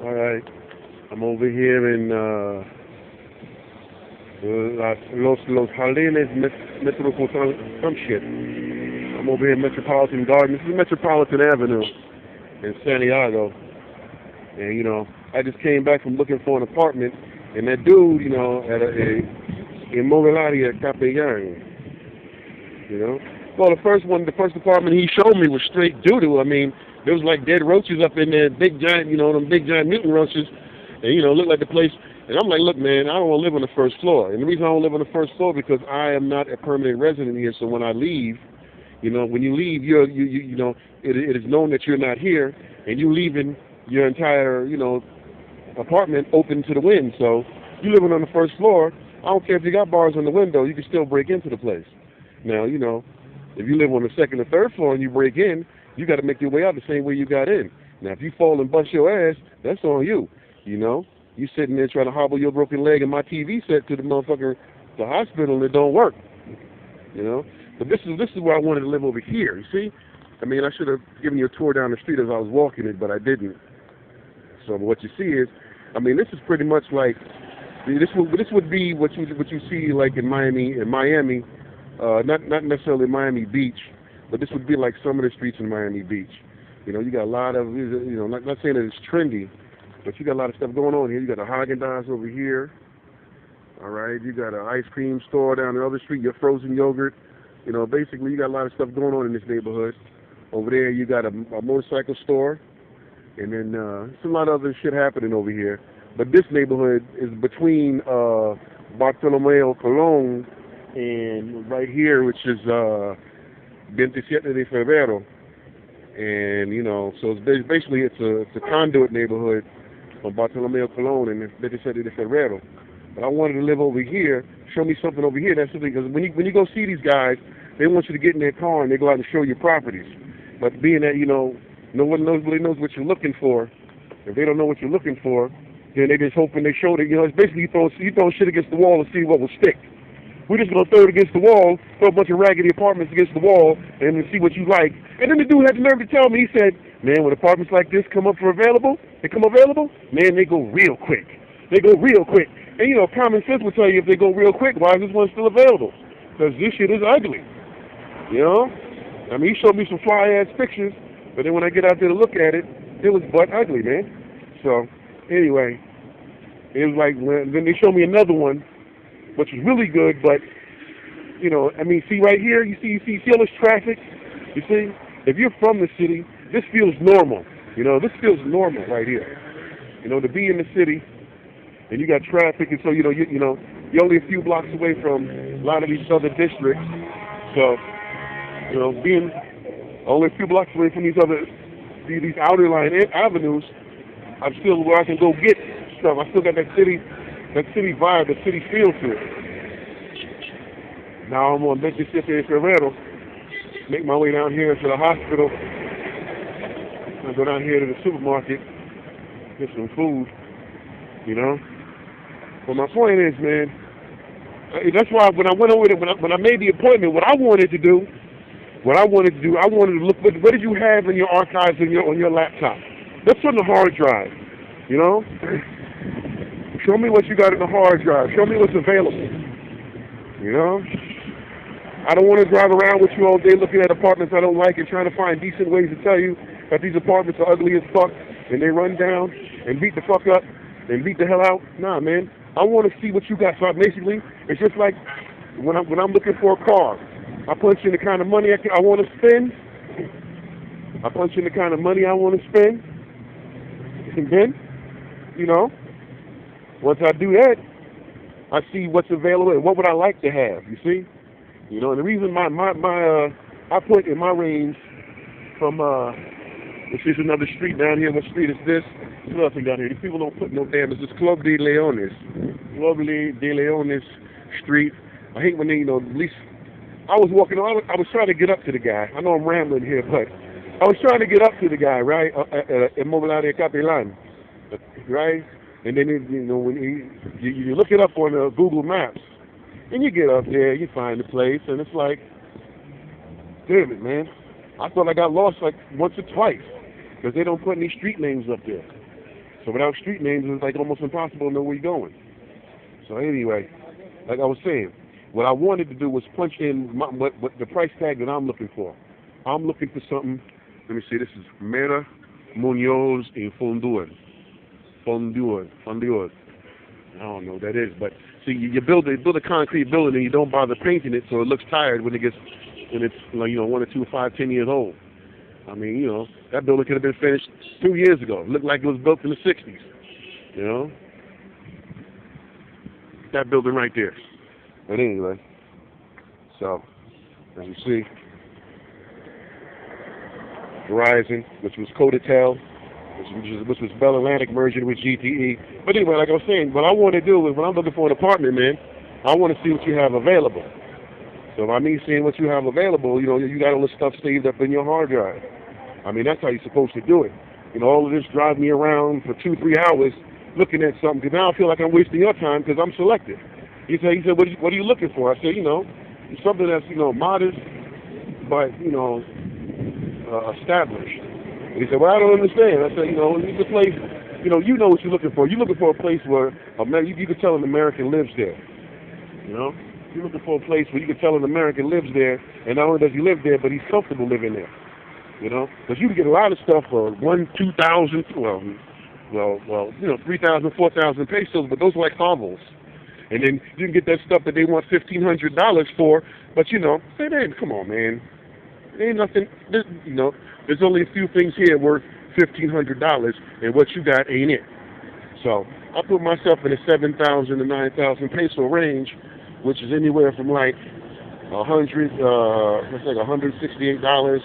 All right. I'm over here in Los Jardines Metropolitan, some shit. I'm over here in Metropolitan Gardens. This is Metropolitan Avenue in Santiago. And, I just came back from looking for an apartment, and that dude, at a Inmobiliaria Capellan, Well, the first apartment he showed me was straight doo-doo. I mean, there was like dead roaches up in there, big giant, them big giant mutant roaches, and, looked like the place. And I'm like, look, man, I don't want to live on the first floor. And the reason I don't live on the first floor because I am not a permanent resident here. So when I leave, when you leave, it is known that you're not here, and you leaving your entire, apartment open to the wind. So you living on the first floor, I don't care if you got bars on the window, you can still break into the place. Now, if you live on the second or third floor and you break in, you got to make your way out the same way you got in. Now, if you fall and bust your ass, that's on you. You sitting there trying to hobble your broken leg and my TV set to the hospital and it don't work. But this is where I wanted to live over here. You see? I mean, I should have given you a tour down the street as I was walking it, but I didn't. So what you see is, I mean, this is pretty much like this would be what you see like in Miami, not necessarily Miami Beach, but this would be like some of the streets in Miami Beach. You got a lot of, not saying that it's trendy, but you got a lot of stuff going on here. You got a Haagen-Dazs over here. All right, you got an ice cream store down the other street. Your frozen yogurt. Basically you got a lot of stuff going on in this neighborhood. Over there you got a motorcycle store, and then there's a lot of other shit happening over here. But this neighborhood is between Bartolomeo Colon and right here, which is 27 de Febrero. And, so it's basically it's a conduit neighborhood from Bartolomeo Colon and 27 de Febrero. But I wanted to live over here, show me something over here. That's the thing, because when you go see these guys, they want you to get in their car and they go out and show you properties. But being that, no one really knows what you're looking for, if they don't know what you're looking for, then they just hoping they show it. It's basically you throw shit against the wall to see what will stick. We're just going to throw it against the wall, throw a bunch of raggedy apartments against the wall, and see what you like. And then the dude had the nerve to tell me, he said, man, when apartments like this come available, man, they go real quick. They go real quick. And, common sense will tell you if they go real quick, why is this one still available? Because this shit is ugly. I mean, he showed me some fly-ass pictures, but then when I get out there to look at it, it was butt ugly, man. So, anyway, it was like, then they showed me another one, which was really good, but, I mean, see right here, you see all this traffic? You see? If you're from the city, this feels normal. This feels normal right here. To be in the city, and you got traffic, and so, you're only a few blocks away from a lot of these other districts. So, being only a few blocks away from these outer line avenues, I'm still where I can go get stuff. I still got that city vibe, the city feel to it. Now I'm on 27 de Febrero, make my way down here to the hospital. I go down here to the supermarket, get some food, But my point is, man, that's why when I went over there, when I made the appointment, what I wanted to do, I wanted to look, what did you have in your archives on your laptop? That's on the hard drive, Show me what you got in the hard drive. Show me what's available, I don't want to drive around with you all day looking at apartments I don't like and trying to find decent ways to tell you that these apartments are ugly as fuck and they run down and beat the fuck up and beat the hell out. Nah, man. I want to see what you got. So basically, it's just like when I'm looking for a car. I punch in the kind of money I want to spend. I punch in the kind of money I want to spend. And then, once I do that, I see what's available and what would I like to have, you see? And the reason I put in my range from, this is another street down here. What street is this? There's nothing down here. These people don't put no damn, it's this Club de Leones Street. I hate when they, at least, I was walking, I was trying to get up to the guy. I know I'm rambling here, but I was trying to get up to the guy, right, at Inmobiliaria Capellan, right? And then, when you look it up on Google Maps, and you get up there, you find the place, and it's like, damn it, man. I thought I got lost like once or twice, because they don't put any street names up there. So without street names, it's like almost impossible to know where you're going. So anyway, like I was saying, what I wanted to do was punch in what the price tag that I'm looking for. I'm looking for something. Let me see. This is Mera Munoz in Fondue. Fondue. I don't know what that is, but see, you build a concrete building and you don't bother painting it, so it looks tired when it's like 1 or 2, 5, 10 years old. I mean, that building could have been finished 2 years ago. It looked like it was built in the '60s. That building right there. But anyway, so as you see, Verizon, which was Codatel, which was Bell Atlantic merging with GTE. But anyway, like I was saying, what I want to do is when I'm looking for an apartment, man, I want to see what you have available. So by me seeing what you have available, you got all this stuff saved up in your hard drive. I mean, that's how you're supposed to do it. All of this drive me around for 2-3 hours looking at something, because now I feel like I'm wasting your time because I'm selective. He said, what are you looking for? I said, something that's, modest, but, established. And he said, well, I don't understand. I said, it's a place, you know what you're looking for. You're looking for a place where you can tell an American lives there. You're looking for a place where you can tell an American lives there, and not only does he live there, but he's comfortable living there. Because you can get a lot of stuff for 1,000, 2,000, 3,000, 4,000 pesos, but those are like hovels. And then you can get that stuff that they want $1,500 for, but say, man, come on, man. There ain't nothing, there's only a few things here worth $1,500, and what you got ain't it. So I put myself in the 7,000 to 9,000 peso range, which is anywhere from like $168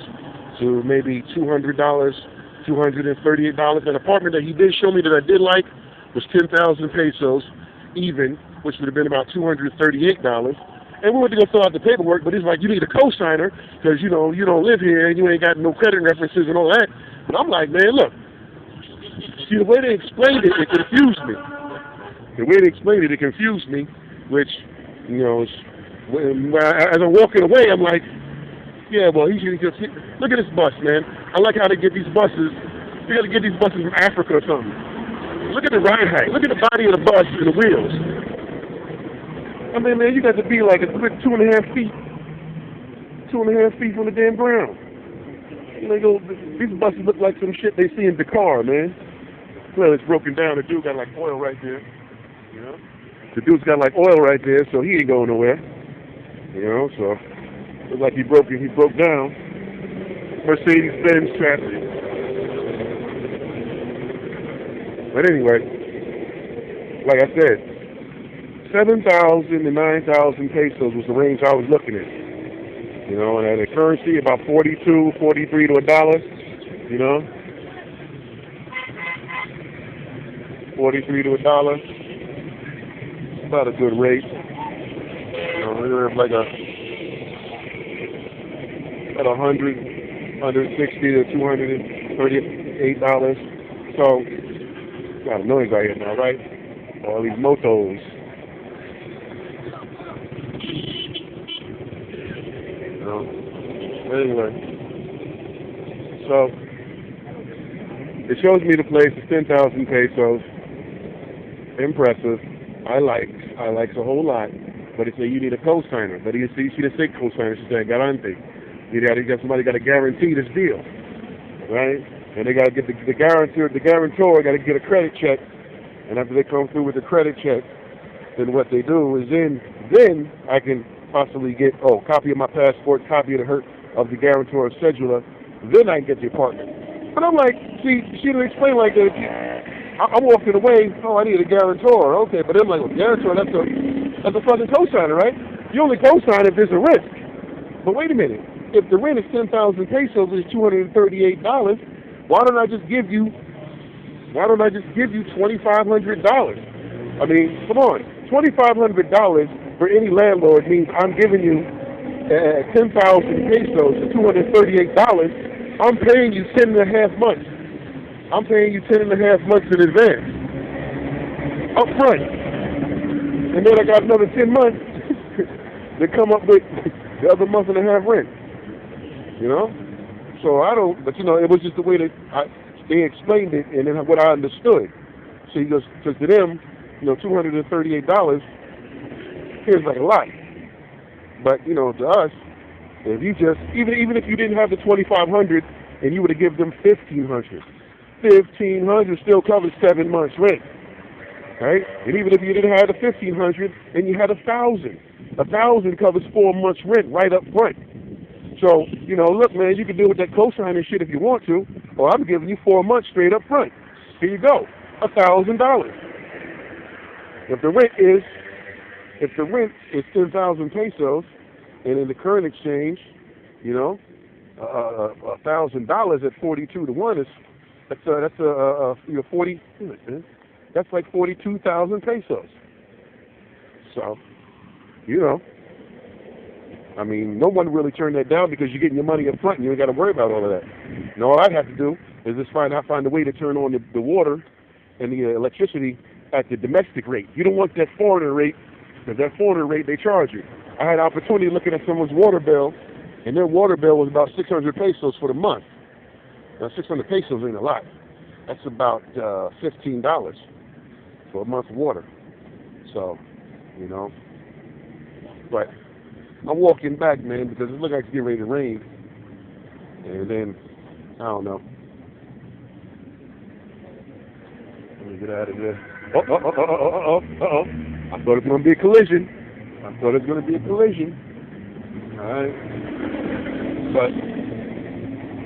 to maybe $200, $238. An apartment that he did show me that I did like was 10,000 pesos even, which would have been about $238. And we went to go fill out the paperwork, but he's like, you need a co-signer because, you don't live here and you ain't got no credit references and all that. And I'm like, man, look, see, the way they explained it, it confused me. The way they explained it, it confused me, which, as I'm walking away, I'm like, yeah, well, he should just look at this bus, man. I like how they get these buses. They got to get these buses from Africa or something. Look at the ride height. Look at the body of the bus and the wheels. I mean, man, you got to be like a good 2.5 feet. 2.5 feet from the damn ground. These buses look like some shit they see in Dakar, man. Well, it's broken down. The dude got like oil right there. The dude's got like oil right there, so he ain't going nowhere. So looks like he broke down. Mercedes-Benz traffic. But anyway, like I said, 7,000 to 9,000 pesos was the range I was looking at. And at a currency about 42, 43 to $1. 43 to $1. About a good rate. We have like at 160 to $238. So got a noise right here now, right? All these motos. Anyway, so it shows me the place. It's 10,000 pesos. Impressive. I like a whole lot. But it said you need a co-signer. But she didn't say co-signer. She said garante. Somebody got to guarantee this deal, right? And they got to get the guarantor got to get a credit check. And after they come through with the credit check, then what they do is then I can possibly get copy of my passport, copy of the guarantor's cedula. Then I can get the apartment. But I'm like, see, she didn't explain like that. I'm walking away. Oh, I need a guarantor. Okay, but I'm like, well, guarantor, that's a fucking co-signer, right? You only co-sign if there's a risk. But wait a minute. If the rent is 10,000 pesos, which is $238, why don't I just give you $2,500? I mean, come on. $2,500 for any landlord means I'm giving you 10,000 pesos to $238. I'm paying you 10.5 months. I'm paying you 10.5 months in advance. Up front. And then I got another 10 months to come up with the other month and a half rent. So I don't, but it was just the way that they explained it and then what I understood. So he goes, because to them, $238 seems like a lot. But, to us, if you just, even if you didn't have the 2,500 and you would have given them 1,500, 1,500 still covers 7 months rent, right? And even if you didn't have the 1,500 and you had 1,000, 1,000 covers 4 months rent right up front. So, look, man, you can deal with that cosigning shit if you want to, or I'm giving you 4 months straight up front. Here you go, $1,000. If the rent is 10,000 pesos, and in the current exchange, $1,000 at 42 to 1 is that's 40. That's like 42,000 pesos. So, no one really turned that down because you're getting your money up front and you ain't got to worry about all of that. And all I'd have to do is just find a way to turn on the water and the electricity at the domestic rate. You don't want that foreigner rate, because that foreigner rate they charge you. I had an opportunity looking at someone's water bill, and their water bill was about 600 pesos for the month. Now, 600 pesos ain't a lot. That's about $15 for a month of water. So, but I'm walking back, man, because it looks like it's getting ready to rain. And then, I don't know. Let me get out of here. I thought it was going to be a collision. Alright. But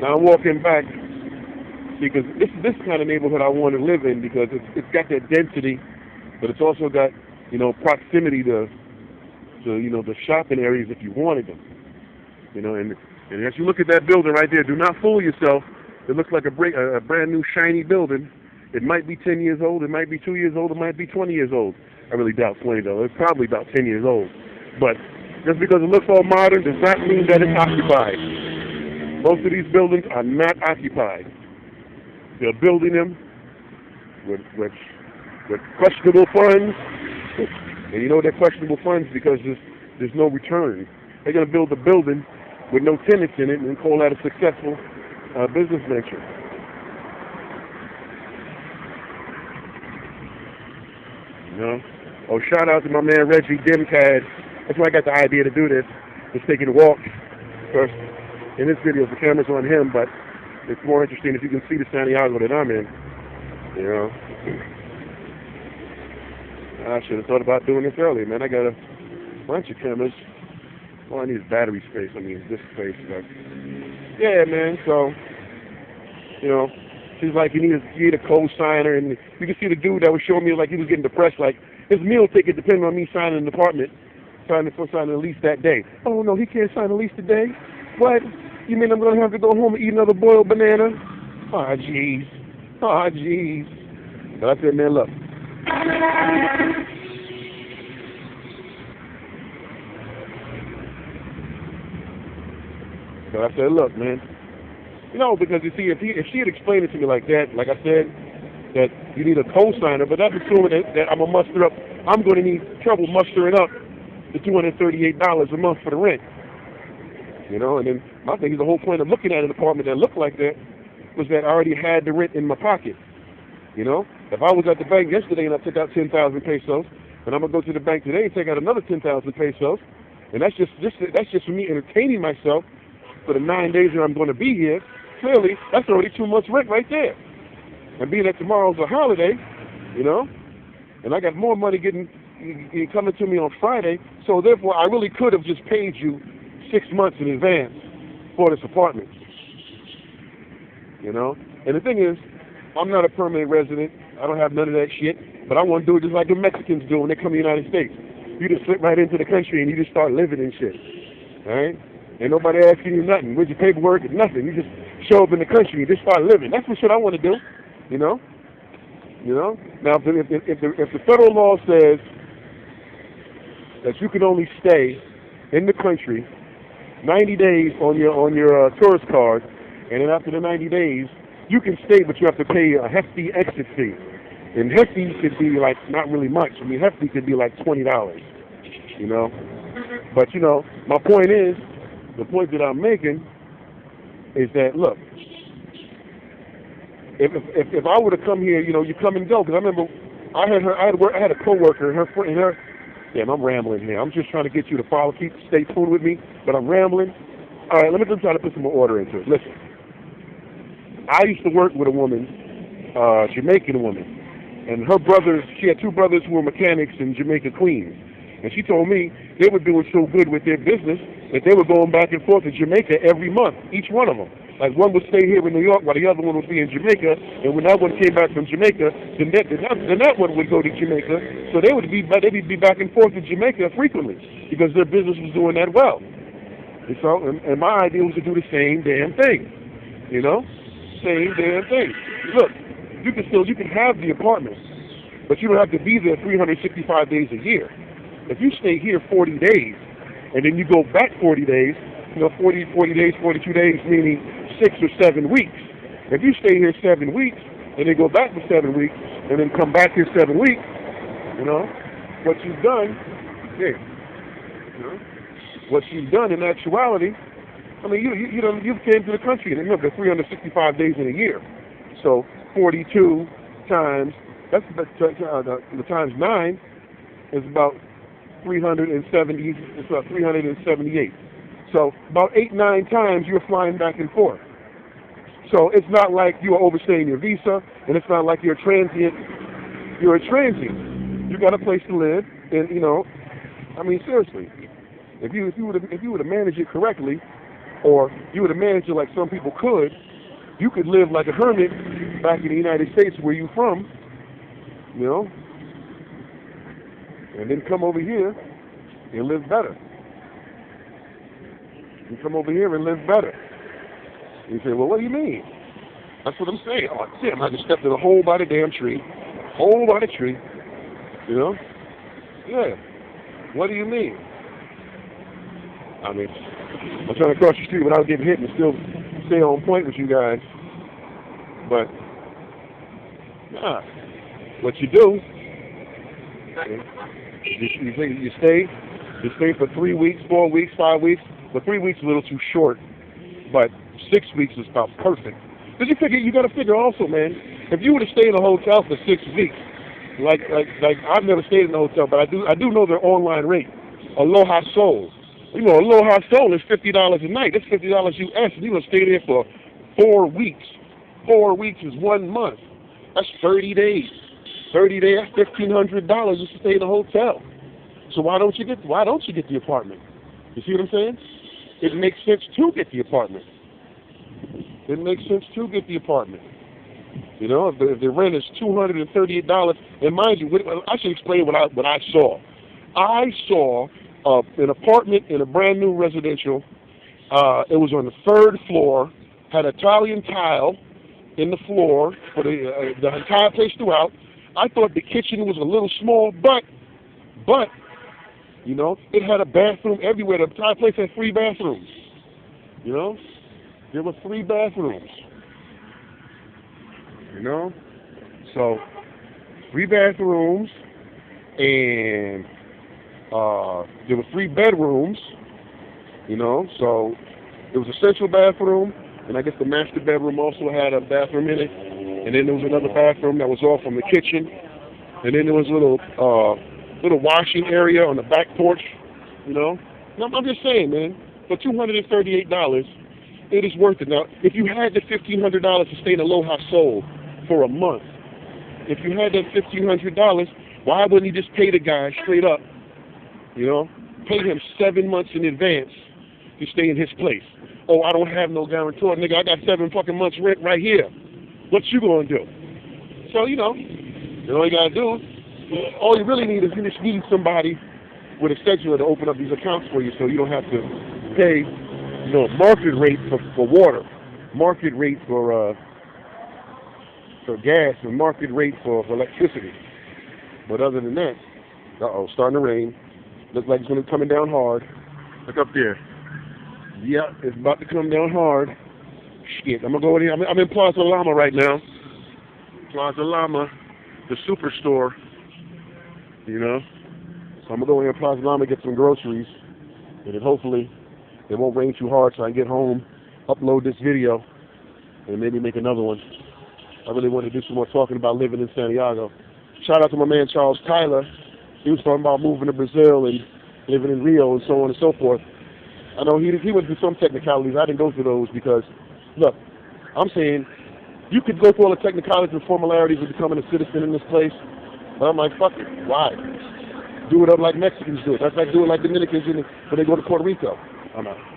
now I'm walking back because this kind of neighborhood I want to live in, because it's got that density, but it's also got, proximity to the shopping areas if you wanted them. And as you look at that building right there, do not fool yourself. It looks like a brand new shiny building. It might be 10 years old, it might be 2 years old, it might be 20 years old. I really doubt 20 though. It's probably about 10 years old. But just because it looks all modern does not mean that it's occupied. Most of these buildings are not occupied. They're building them with questionable funds. And they're questionable funds because there's no return. They're going to build a building with no tenants in it and call that a successful business venture. Oh, shout out to my man Reggie Dimcad. That's why I got the idea to do this. Just taking a walk. First, in this video, the camera's on him, but it's more interesting if you can see the Santiago that I'm in. I should have thought about doing this earlier, man. I got a bunch of cameras. All I need is battery space. This space. But yeah, man. So, she's like, you need a co-signer, and you can see the dude that was showing me like he was getting depressed. Like his meal ticket depended on me signing an apartment, signing a lease that day. Oh no, he can't sign a lease today. What? You mean I'm gonna have to go home and eat another boiled banana? Ah, jeez. But I said, man, look. So I said, look, man. Because you see, if she had explained it to me like that, like I said, that you need a co-signer, but that's assuming that I'm going to need trouble mustering up the $238 a month for the rent. And then my thing is, the whole point of looking at an apartment that looked like that was that I already had the rent in my pocket. If I was at the bank yesterday and I took out 10,000 pesos, and I'm going to go to the bank today and take out another 10,000 pesos, and that's just for me entertaining myself for the 9 days that I'm going to be here. Clearly, that's already 2 months rent right there. And being that tomorrow's a holiday, and I got more money coming to me on Friday, so therefore I really could have just paid you 6 months in advance for this apartment. And the thing is, I'm not a permanent resident. I don't have none of that shit, but I want to do it just like the Mexicans do when they come to the United States. You just slip right into the country and you just start living and shit. All right? Ain't nobody asking you nothing. Where's your paperwork? Nothing. You just show up in the country and just start living. That's the shit I want to do. Now, if the federal law says that you can only stay in the country 90 days on your tourist card, and then after the 90 days, you can stay, but you have to pay a hefty exit fee. And hefty could be like not really much. Hefty could be like $20. But my point is. The point that I'm making is that, look, if I were to come here, you come and go. Because I remember I had a coworker, and her friend, and her. Damn, I'm rambling here. I'm just trying to get you to stay tuned with me, but I'm rambling. All right, let me just try to put some more order into it. Listen, I used to work with a woman, Jamaican woman, and her brothers. She had two brothers who were mechanics in Jamaica, Queens, and she told me they were doing so good with their business that they were going back and forth to Jamaica every month, each one of them. Like one would stay here in New York while the other one would be in Jamaica, and when that one came back from Jamaica, then that one would go to Jamaica. So they'd be back and forth to Jamaica frequently because their business was doing that well. And so, and my idea was to do the same damn thing, same damn thing. Look, you can have the apartment, but you don't have to be there 365 days a year. If you stay here 40 days, and then you go back 40 days, 40 days, 42 days, meaning 6 or 7 weeks. If you stay here 7 weeks, and then go back for 7 weeks, and then come back here 7 weeks, what you've done, what you've done in actuality, I mean, you've came to the country, and remember, 365 days in a year. So 42 times, that's the times 9 is about 370, it's about 378. So about 8-9 times you're flying back and forth. So it's not like you are overstaying your visa, and it's not like you're a transient. You're a transient. You got a place to live, and I mean seriously, if you were to manage it correctly, or you were to manage it like some people could, you could live like a hermit back in the United States where you're from, and then come over here and live better. You come over here and live better. You say, well, what do you mean? That's what I'm saying. Oh, damn, I just stepped in a hole by the damn tree. Hole by the tree. Yeah. What do you mean? I mean, I'm trying to cross the street without getting hit and still stay on point with you guys. But, what you do, you stay for 3 weeks, 4 weeks, 5 weeks. But 3 weeks is a little too short, but 6 weeks is about perfect. Because you got to figure also, man, if you were to stay in a hotel for 6 weeks, like I've never stayed in a hotel, but I do know their online rate, Aloha Soul. Aloha Soul is $50 a night. That's $50 US, and you're going to stay there for 4 weeks. 4 weeks is 1 month. That's 30 days. 30 days, that's $1,500 just to stay in a hotel. So why don't you get the apartment? You see what I'm saying? It makes sense to get the apartment. It makes sense to get the apartment. If the rent is $238, and mind you, I should explain what I saw. I saw an apartment in a brand new residential. It was on the 3rd floor, had Italian tile in the floor for the entire place throughout. I thought the kitchen was a little small, but it had a bathroom everywhere. The entire place had 3 bathrooms. There were 3 bathrooms. So 3 bathrooms, and there were 3 bedrooms. So it was a central bathroom, and I guess the master bedroom also had a bathroom in it. And then there was another bathroom that was off from the kitchen, and then there was a little washing area on the back porch, Now, I'm just saying, man, for $238, it is worth it. Now, if you had the $1,500 to stay in Aloha Soul for a month, if you had that $1,500, why wouldn't you just pay the guy straight up, pay him 7 months in advance to stay in his place? Oh, I don't have no guarantor, nigga. I got 7 fucking months rent right here. What you gonna do? So, all you gotta do, all you really need is you just need somebody with a scheduler to open up these accounts for you, so you don't have to pay, market rate for water, market rate for gas, and market rate for electricity. But other than that, starting to rain. Looks like it's gonna be coming down hard. Look up there. Yeah, it's about to come down hard. Shit, I'm gonna go in here. I'm in Plaza Lama right now. Plaza Lama, the superstore. So I'm gonna go in here Plaza Lama, get some groceries, and then hopefully it won't rain too hard so I can get home, upload this video, and maybe make another one. I really wanted to do some more talking about living in Santiago. Shout out to my man Charles Tyler. He was talking about moving to Brazil and living in Rio and so on and so forth. I know he went through some technicalities. I didn't go through those because, look, I'm saying you could go through all the technicalities and formalities of becoming a citizen in this place, but I'm like, fuck it. Why? Do it up like Mexicans do it. That's like doing like Dominicans when they go to Puerto Rico. I'm out.